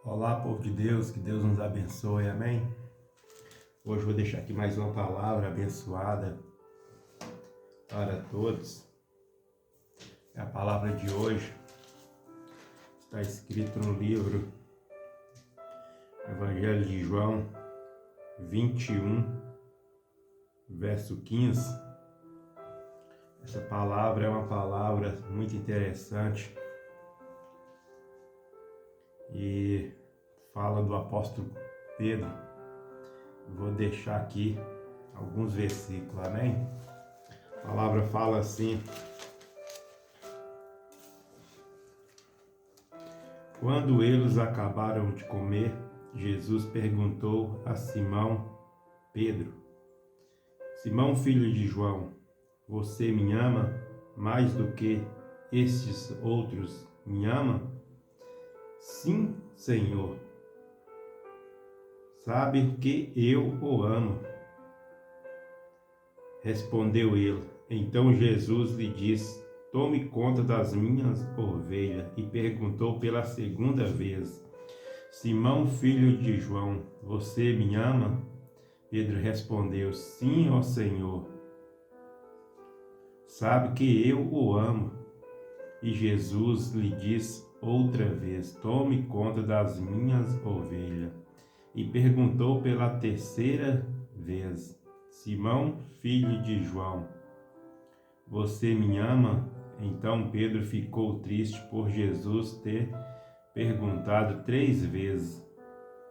Olá, povo de Deus, que Deus nos abençoe, amém? Hoje eu vou deixar aqui mais uma palavra abençoada para todos. A palavra de hoje está escrita no livro Evangelho de João 21, verso 15. Essa palavra é uma palavra muito interessante e fala do apóstolo Pedro. Vou deixar aqui alguns versículos, amém? A palavra fala assim: quando eles acabaram de comer, Jesus perguntou a Simão Pedro: Simão, filho de João, você me ama mais do que estes outros me amam? Sim, Senhor. Sabe que eu o amo. Respondeu ele. Então Jesus lhe disse: tome conta das minhas ovelhas. E perguntou pela segunda vez: Simão, filho de João, você me ama? Pedro respondeu: sim, ó Senhor. Sabe que eu o amo. E Jesus lhe disse outra vez: tome conta das minhas ovelhas. E perguntou pela terceira vez: Simão, filho de João, você me ama? Então Pedro ficou triste por Jesus ter perguntado 3 vezes: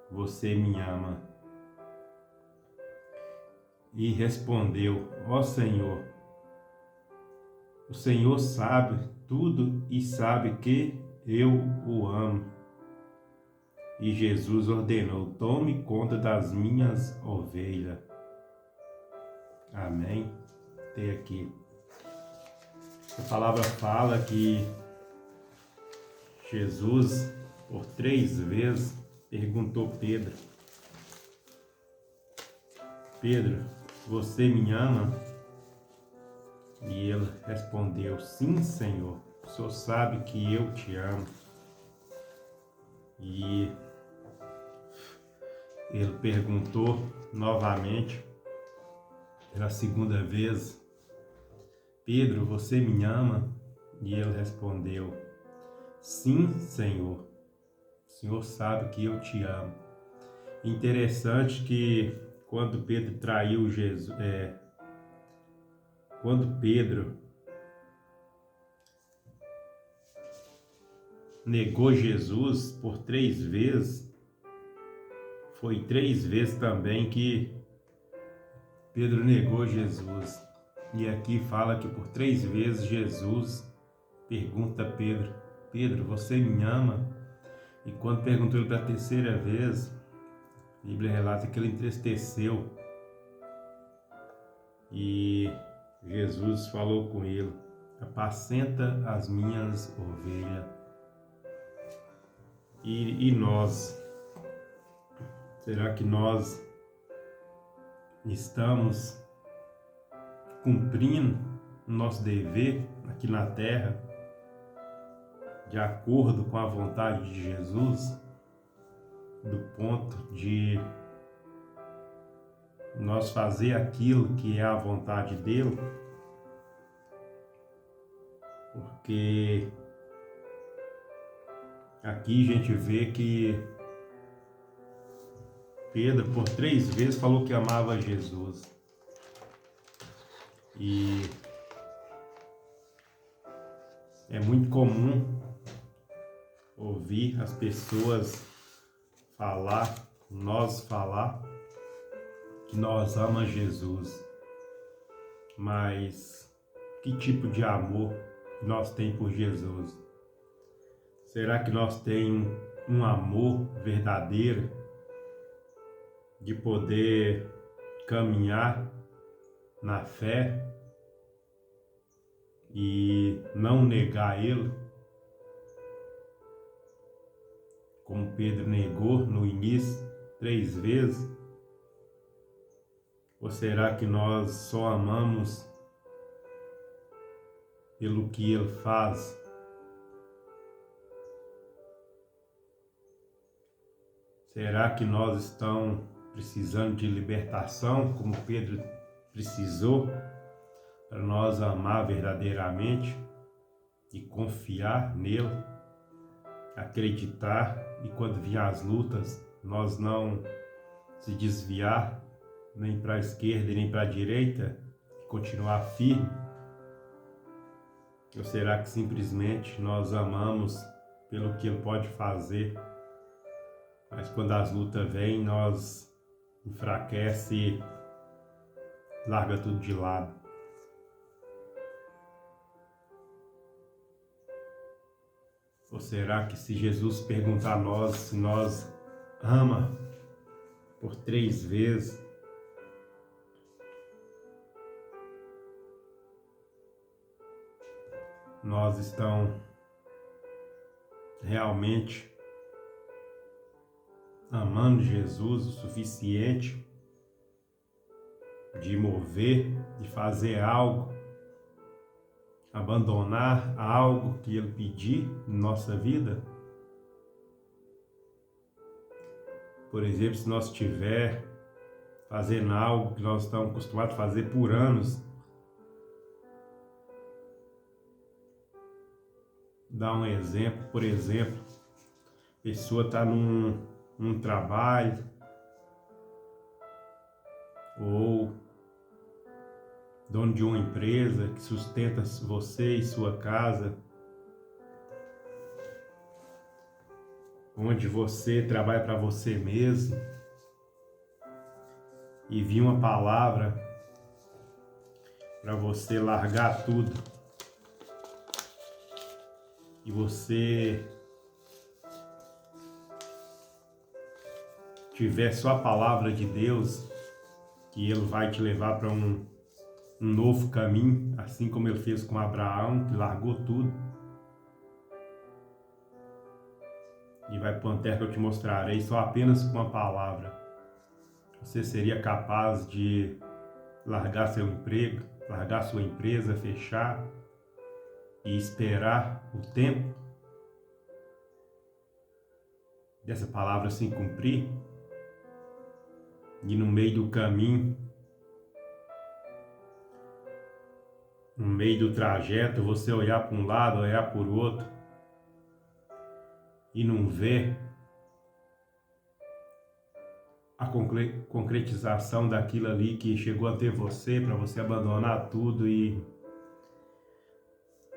você me ama? E respondeu: ó Senhor, o Senhor sabe tudo e sabe que eu o amo. E Jesus ordenou: tome conta das minhas ovelhas. Amém. Tem aqui. A palavra fala que Jesus, por 3 vezes, perguntou a Pedro: Pedro, você me ama? E ele respondeu: sim, Senhor. O Senhor sabe que eu te amo. E ele perguntou novamente, pela segunda vez: Pedro, você me ama? E ele respondeu: sim, Senhor. O Senhor sabe que eu te amo. Interessante que quando Pedro traiu Jesus, quando Pedro negou Jesus por 3 vezes, foi 3 vezes também que Pedro negou Jesus. E aqui fala que por 3 vezes Jesus pergunta a Pedro: Pedro, você me ama? E quando perguntou ele pela terceira vez, a Bíblia relata que ele entristeceu. E Jesus falou com ele: apacenta as minhas ovelhas. E nós? Será que nós estamos cumprindo o nosso dever aqui na terra, de acordo com a vontade de Jesus, do ponto de nós fazer aquilo que é a vontade dele? Porque aqui a gente vê que Pedro, por 3 vezes, falou que amava Jesus. E é muito comum ouvir as pessoas falar que nós amamos Jesus. Mas que tipo de amor nós temos por Jesus? Será que nós temos um amor verdadeiro de poder caminhar na fé e não negar Ele, como Pedro negou no início 3 vezes? Ou será que nós só amamos pelo que Ele faz? Será que nós estamos precisando de libertação, como Pedro precisou, para nós amar verdadeiramente e confiar nele, acreditar, e quando vier as lutas, nós não se desviar nem para a esquerda nem para a direita, continuar firme? Ou será que simplesmente nós amamos pelo que ele pode fazer, mas quando as lutas vêm, nós enfraquece e larga tudo de lado? Ou será que se Jesus perguntar a nós se nós ama por 3 vezes, nós estamos realmente amando Jesus o suficiente de mover, de fazer algo, abandonar algo que Ele pedir em nossa vida? Por exemplo, se nós estiver fazendo algo que nós estamos acostumados a fazer por anos, dar um exemplo, por exemplo, a pessoa está num trabalho, ou dono de uma empresa que sustenta você e sua casa, onde você trabalha para você mesmo, e vir uma palavra para você largar tudo, e você tiver só a palavra de Deus, que Ele vai te levar para um novo caminho, assim como Ele fez com Abraão, que largou tudo, e vai para uma terra que eu te mostrarei só apenas com uma palavra. Você seria capaz de largar seu emprego, largar sua empresa, fechar e esperar o tempo dessa palavra se cumprir? E no meio do caminho, no meio do trajeto, você olhar para um lado, olhar para o outro e não ver a concretização daquilo ali que chegou até você, para você abandonar tudo e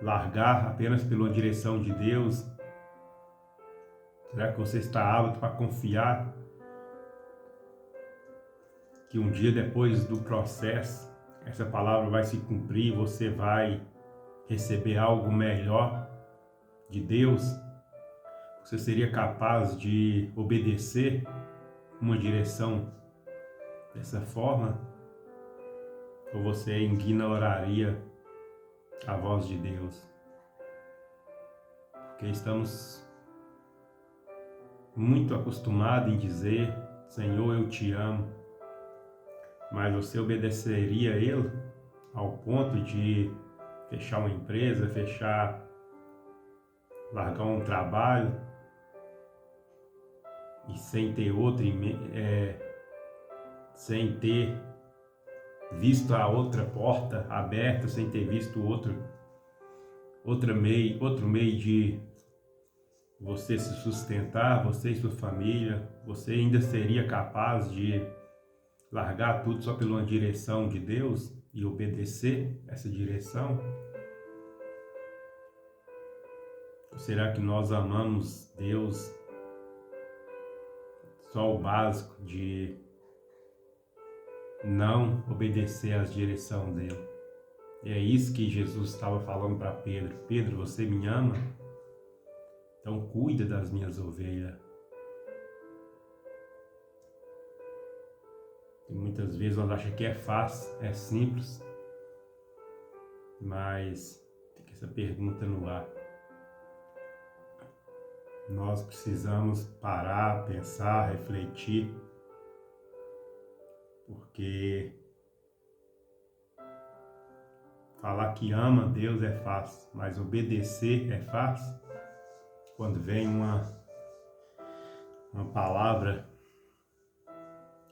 largar apenas pela direção de Deus? Será que você está apto para confiar que um dia depois do processo, essa palavra vai se cumprir, você vai receber algo melhor de Deus? Você seria capaz de obedecer uma direção dessa forma? Ou você ignoraria a voz de Deus? Porque estamos muito acostumados em dizer: Senhor, eu te amo. Mas você obedeceria a Ele ao ponto de fechar uma empresa, largar um trabalho e sem ter sem ter visto a outra porta aberta, sem ter visto outro meio de você se sustentar, você e sua família? Você ainda seria capaz de largar tudo só pela direção de Deus e obedecer essa direção? Ou será que nós amamos Deus só o básico de não obedecer às direções dele? E é isso que Jesus estava falando para Pedro: Pedro, você me ama? Então cuida das minhas ovelhas. E muitas vezes nós achamos que é fácil, é simples, mas fica essa pergunta no ar. Nós precisamos parar, pensar, refletir, porque falar que ama Deus é fácil, mas obedecer é fácil? Quando vem uma palavra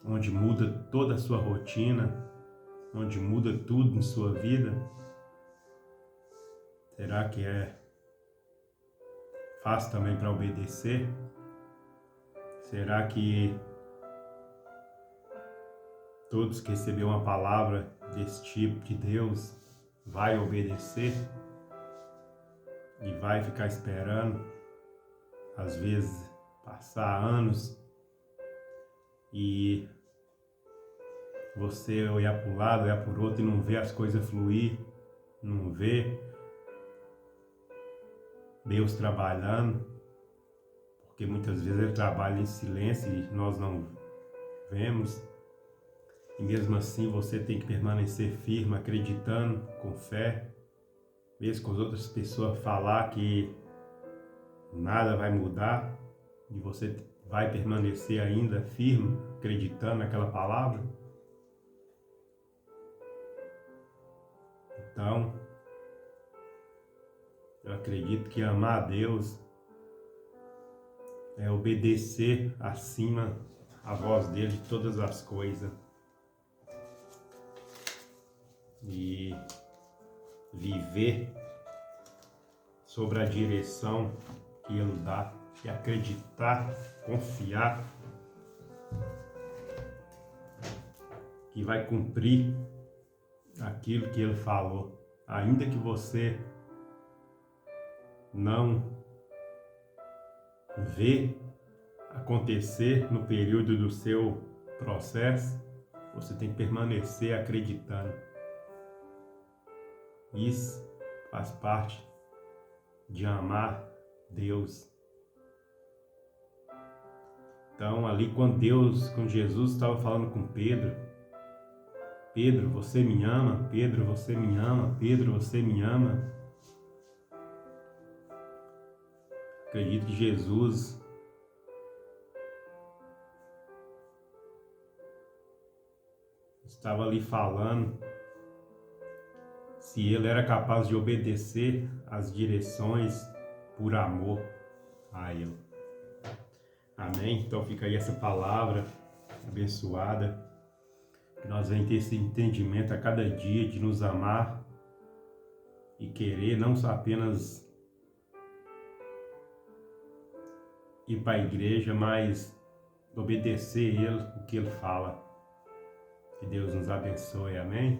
onde muda toda a sua rotina, onde muda tudo em sua vida? Será que é fácil também para obedecer? Será que todos que receberam uma palavra desse tipo de Deus vai obedecer e vai ficar esperando, às vezes passar anos e você olhar para um lado, olhar para o outro e não ver as coisas fluir, não ver Deus trabalhando, porque muitas vezes Ele trabalha em silêncio e nós não vemos. E mesmo assim você tem que permanecer firme, acreditando, com fé, mesmo com as outras pessoas falar que nada vai mudar, e você vai permanecer ainda firme, acreditando naquela palavra. Então, eu acredito que amar a Deus é obedecer acima a voz dele de todas as coisas. E viver sobre a direção que Ele dá, e acreditar, confiar que vai cumprir aquilo que Ele falou, ainda que você não vê acontecer no período do seu processo, você tem que permanecer acreditando. Isso faz parte de amar Deus. Então, ali quando Jesus estava falando com Pedro, Pedro, você me ama? Pedro, você me ama? Pedro, você me ama? Acredito que Jesus estava ali falando se ele era capaz de obedecer às direções por amor a ele. Amém? Então fica aí essa palavra abençoada, que nós venhamos ter esse entendimento a cada dia de nos amar e querer não só apenas ir para a igreja, mas obedecer ele, o que ele fala. Que Deus nos abençoe, amém?